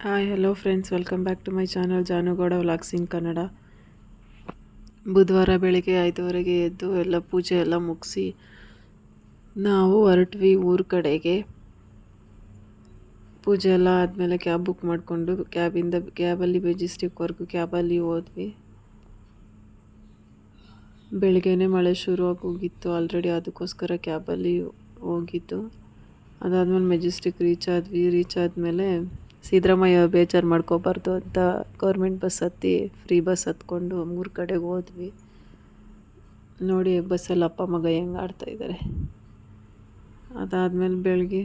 Hi hello friends, welcome back to my channel ಜಾನುಗೌಡ vlogs ಇನ್ ಕನ್ನಡ. ಬುಧವಾರ ಬೆಳಿಗ್ಗೆ 5:30ಗೆ ಎದ್ದು ಎಲ್ಲ ಪೂಜೆ ಎಲ್ಲ ಮುಗಿಸಿ ನಾವು ಹೊರಟ್ವಿ ಊರ ಕಡೆಗೆ. ಪೂಜೆ ಎಲ್ಲ ಆದಮೇಲೆ ಕ್ಯಾಬ್ ಬುಕ್ ಮಾಡಿಕೊಂಡು ಕ್ಯಾಬಲ್ಲಿ ಮೆಜೆಸ್ಟಿಕ್ವರೆಗೂ ಕ್ಯಾಬಲ್ಲಿ ಹೋದ್ವಿ. ಬೆಳಗ್ಗೆನೇ ಮಳೆ ಶುರು ಆಗೋಗಿತ್ತು ಆಲ್ರೆಡಿ, ಅದಕ್ಕೋಸ್ಕರ ಕ್ಯಾಬಲ್ಲಿ ಹೋಗಿದ್ದು. ಅದಾದಮೇಲೆ ಮೆಜೆಸ್ಟಿಕ್ ರೀಚ್ ಆದಮೇಲೆ ಸಿದ್ದರಾಮಯ್ಯ ಬೇಜಾರು ಮಾಡ್ಕೋಬಾರ್ದು ಅಂತ ಗೌರ್ಮೆಂಟ್ ಬಸ್ ಹತ್ತಿ ಫ್ರೀ ಬಸ್ ಹತ್ಕೊಂಡು ಮೂರು ಕಡೆಗೆ ಹೋದ್ವಿ. ನೋಡಿ ಬಸ್ಸಲ್ಲಿ ಅಪ್ಪ ಮಗ ಹೆಂಗೆ ಆಡ್ತಾಯಿದ್ದಾರೆ. ಅದಾದಮೇಲೆ ಬೆಳಗ್ಗೆ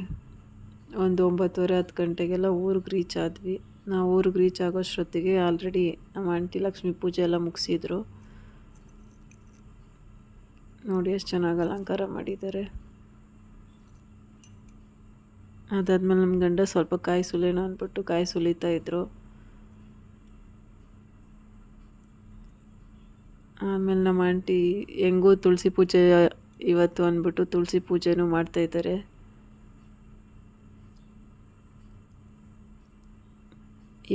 ಒಂದು 9:30-10 ಗಂಟೆಗೆಲ್ಲ ಊರಿಗೆ ರೀಚ್ ಆದ್ವಿ. ನಾವು ಊರಿಗೆ ರೀಚ್ ಆಗೋಷ್ಟೊತ್ತಿಗೆ ಆಲ್ರೆಡಿ ನಮ್ಮ ಆಂಟಿ ಲಕ್ಷ್ಮೀ ಪೂಜೆ ಎಲ್ಲ ಮುಗಿಸಿದ್ರು. ನೋಡಿ ಎಷ್ಟು ಚೆನ್ನಾಗಿ ಅಲಂಕಾರ ಮಾಡಿದ್ದಾರೆ. ಅದಾದಮೇಲೆ ನಮ್ಮ ಗಂಡ ಸ್ವಲ್ಪ ಕಾಯಿ ಸುಲಿಯೋಣ ಅಂದ್ಬಿಟ್ಟು ಕಾಯಿ ಸುಲಿತಾ ಇದ್ರು. ಆಮೇಲೆ ನಮ್ಮ ಆಂಟಿ ಹೆಂಗೂ ತುಳಸಿ ಪೂಜೆ ಇವತ್ತು ಅಂದ್ಬಿಟ್ಟು ತುಳಸಿ ಪೂಜೆನೂ ಮಾಡ್ತಾಯಿದ್ದಾರೆ.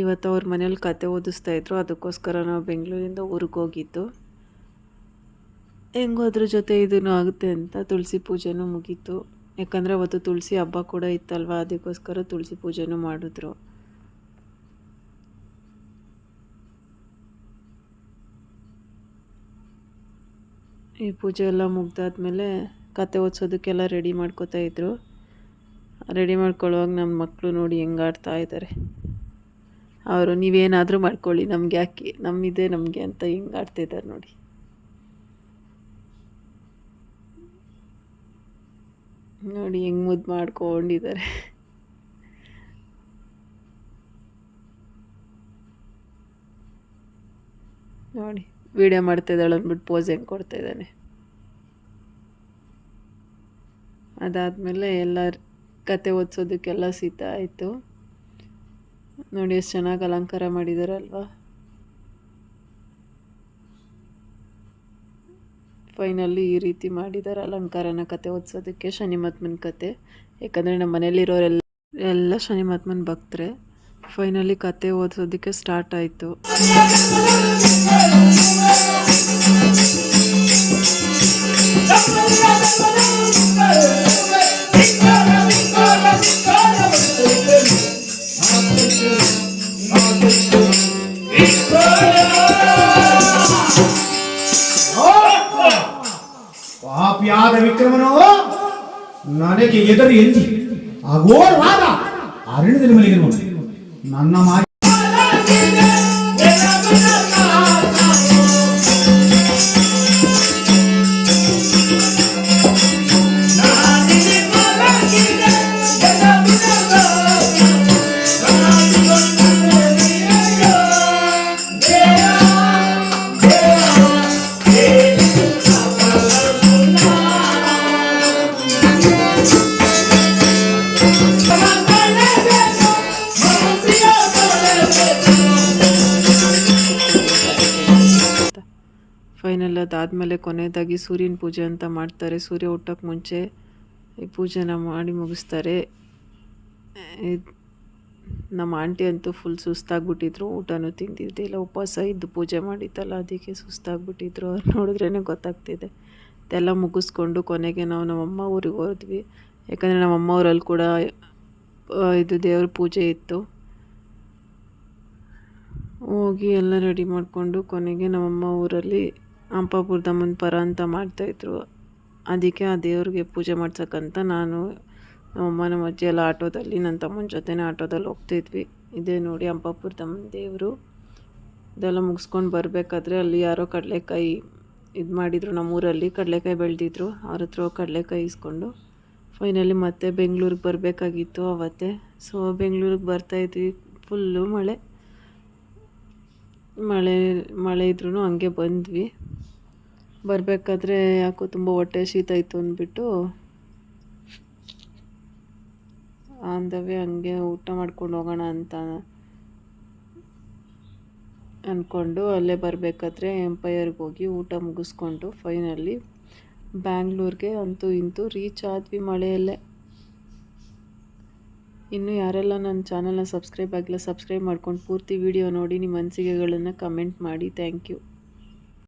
ಇವತ್ತು ಅವ್ರ ಮನೇಲಿ ಕತೆ ಓದಿಸ್ತಾಯಿದ್ರು, ಅದಕ್ಕೋಸ್ಕರ ನಾವು ಬೆಂಗಳೂರಿಂದ ಊರಿಗೆ ಹೋಗಿದ್ದು. ಹೆಂಗೋ ಅದ್ರ ಜೊತೆ ಇದೂ ಆಗುತ್ತೆ ಅಂತ ತುಳಸಿ ಪೂಜೆನೂ ಮುಗೀತು. ಯಾಕಂದರೆ ಅವತ್ತು ತುಳಸಿ ಹಬ್ಬ ಕೂಡ ಇತ್ತಲ್ವ, ಅದಕ್ಕೋಸ್ಕರ ತುಳಸಿ ಪೂಜೆನೂ ಮಾಡಿದ್ರು. ಈ ಪೂಜೆ ಎಲ್ಲ ಮುಗ್ದಾದ್ಮೇಲೆ ಕತೆ ಓದಿಸೋದಕ್ಕೆಲ್ಲ ರೆಡಿ ಮಾಡ್ಕೋತಾ ಇದ್ರು. ರೆಡಿ ಮಾಡ್ಕೊಳ್ಳುವಾಗ ನಮ್ಮ ಮಕ್ಕಳು ನೋಡಿ ಹೆಂಗೆ ಆಡ್ತಾ ಇದ್ದಾರೆ. ಅವರು ನೀವೇನಾದರೂ ಮಾಡ್ಕೊಳ್ಳಿ, ನಮಗೆ ಯಾಕೆ, ನಮ್ಮಿದೆ ನಮಗೆ ಅಂತ ಹಿಂಗೆ ಆಡ್ತಿದ್ದಾರೆ ನೋಡಿ. ನೋಡಿ ಹೆಂಗೆ ಮುದ್ದು ಮಾಡ್ಕೊಂಡಿದ್ದಾರೆ. ನೋಡಿ ವಿಡಿಯೋ ಮಾಡ್ತಾಯಿದ್ದಾಳೆ ಅಂದ್ಬಿಟ್ಟು ಪೋಸ್ ಹೆಂಗೆ ಕೊಡ್ತಾ ಇದ್ದಾನೆ. ಅದಾದಮೇಲೆ ಎಲ್ಲ ಕತೆ ಓದಿಸೋದಕ್ಕೆಲ್ಲ ಸಿದ್ಧ ಆಯಿತು. ನೋಡಿ ಎಷ್ಟು ಚೆನ್ನಾಗಿ ಅಲಂಕಾರ ಮಾಡಿದಾರಲ್ವ. ಫೈನಲ್ಲಿ ಈ ರೀತಿ ಮಾಡಿದ್ದಾರೆ ಅಲಂಕಾರನ ಕತೆ ಓದಿಸೋದಕ್ಕೆ, ಶನಿ ಮಹಾತ್ಮನ ಕತೆ. ಯಾಕಂದರೆ ನಮ್ಮ ಮನೇಲಿರೋರೆಲ್ಲ ಶನಿ ಮಹಾತ್ಮನ ಭಕ್ತರೆ. ಫೈನಲಿ ಕತೆ ಓದಿಸೋದಕ್ಕೆ ಸ್ಟಾರ್ಟ್ ಆಯಿತು. ಪಾಪಿಯಾದ ವಿಕ್ರಮನು ನನಗೆ ಎದುರು ಎಂದಿ ಅಘೋರವಾದ ಅರಣ್ಯದಲ್ಲಿ ಮಲಗಿರುವನು. ನನ್ನ ಮಾತು ಫೈನಲ್ ಅದಾದಮೇಲೆ ಕೊನೆಯದಾಗಿ ಸೂರ್ಯನ ಪೂಜೆ ಅಂತ ಮಾಡ್ತಾರೆ. ಸೂರ್ಯ ಹುಟ್ಟೋಕ್ಕೆ ಮುಂಚೆ ಈ ಪೂಜೆನ ಮಾಡಿ ಮುಗಿಸ್ತಾರೆ. ನಮ್ಮ ಆಂಟಿ ಅಂತೂ ಫುಲ್ ಸುಸ್ತಾಗ್ಬಿಟ್ಟಿದ್ರು, ಊಟನೂ ತಿಂದಿದ್ದಿಲ್ಲ, ಉಪವಾಸ ಇದ್ದು ಪೂಜೆ ಮಾಡಿದ್ದಲ್ಲ, ಅದಕ್ಕೆ ಸುಸ್ತಾಗ್ಬಿಟ್ಟಿದ್ರು. ಅವ್ರು ನೋಡಿದ್ರೇ ಗೊತ್ತಾಗ್ತಿದೆ. ಇದೆಲ್ಲ ಮುಗಿಸ್ಕೊಂಡು ಕೊನೆಗೆ ನಾವು ನಮ್ಮಮ್ಮ ಊರಿಗೆ ಹೋದ್ವಿ. ಯಾಕಂದರೆ ನಮ್ಮಮ್ಮ ಊರಲ್ಲಿ ಕೂಡ ಇದು ದೇವ್ರ ಪೂಜೆ ಇತ್ತು. ಹೋಗಿ ಎಲ್ಲ ರೆಡಿ ಮಾಡಿಕೊಂಡು ಕೊನೆಗೆ ನಮ್ಮಮ್ಮ ಊರಲ್ಲಿ ಅಂಪಾಪುರದಮ್ಮನ ಪರ ಅಂತ ಮಾಡ್ತಾಯಿದ್ರು. ಅದಕ್ಕೆ ಆ ದೇವ್ರಿಗೆ ಪೂಜೆ ಮಾಡ್ಸೋಕ್ಕಂತ ನಾನು ನಮ್ಮಮ್ಮ ನಮ್ಮ ಅಜ್ಜಿ ಎಲ್ಲ ಆಟೋದಲ್ಲಿ ನನ್ನ ತಮ್ಮನ ಜೊತೆನೇ ಆಟೋದಲ್ಲಿ ಹೋಗ್ತಿದ್ವಿ. ಇದೇ ನೋಡಿ ಅಂಪಾಪುರದಮ್ಮನ ದೇವರು. ಇದೆಲ್ಲ ಮುಗಿಸ್ಕೊಂಡು ಬರಬೇಕಾದ್ರೆ ಅಲ್ಲಿ ಯಾರೋ ಕಡಲೆಕಾಯಿ ಇದು ಮಾಡಿದರು, ನಮ್ಮೂರಲ್ಲಿ ಕಡಲೆಕಾಯಿ ಬೆಳೆದಿದ್ರು. ಅವ್ರ ಹತ್ರ ಕಡಲೆಕಾಯಿ ಇಸ್ಕೊಂಡು ಫೈನಲಿ ಮತ್ತೆ ಬೆಂಗಳೂರಿಗೆ ಬರಬೇಕಾಗಿತ್ತು ಅವತ್ತೇ. ಸೊ ಬೆಂಗಳೂರಿಗೆ ಬರ್ತಾಯಿದ್ವಿ. ಫುಲ್ಲು ಮಳೆ ಇದ್ರೂ ಹಂಗೆ ಬಂದ್ವಿ. ಬರಬೇಕಾದ್ರೆ ಯಾಕೋ ತುಂಬ ಹೊಟ್ಟೆ ಶೀತ ಇತ್ತು ಅಂದ್ಬಿಟ್ಟು ಆನ್ ದ ವೇ ಹಂಗೆ ಊಟ ಮಾಡ್ಕೊಂಡು ಹೋಗೋಣ ಅಂತ ಅಂದ್ಕೊಂಡು ಅಲ್ಲೇ ಬರಬೇಕಾದ್ರೆ ಎಂಪೈರ್ಗೆ ಹೋಗಿ ಊಟ ಮುಗಿಸ್ಕೊಂಡು ಫೈನಲಿ ಬ್ಯಾಂಗ್ಳೂರಿಗೆ ಅಂತೂ ಇಂತೂ ರೀಚ್ ಆದ್ವಿ ಮಳೆಯಲ್ಲೇ. ಇನ್ನು ಯಾರೆಲ್ಲ ನನ್ನ ಚಾನಲ್ನ ಸಬ್ಸ್ಕ್ರೈಬ್ ಆಗಿಲ್ಲ ಸಬ್ಸ್ಕ್ರೈಬ್ ಮಾಡ್ಕೊಂಡು ಪೂರ್ತಿ ವಿಡಿಯೋ ನೋಡಿ ನಿಮ್ಮ ಅನಿಸಿಕೆಗಳನ್ನು ಕಮೆಂಟ್ ಮಾಡಿ. Thank you.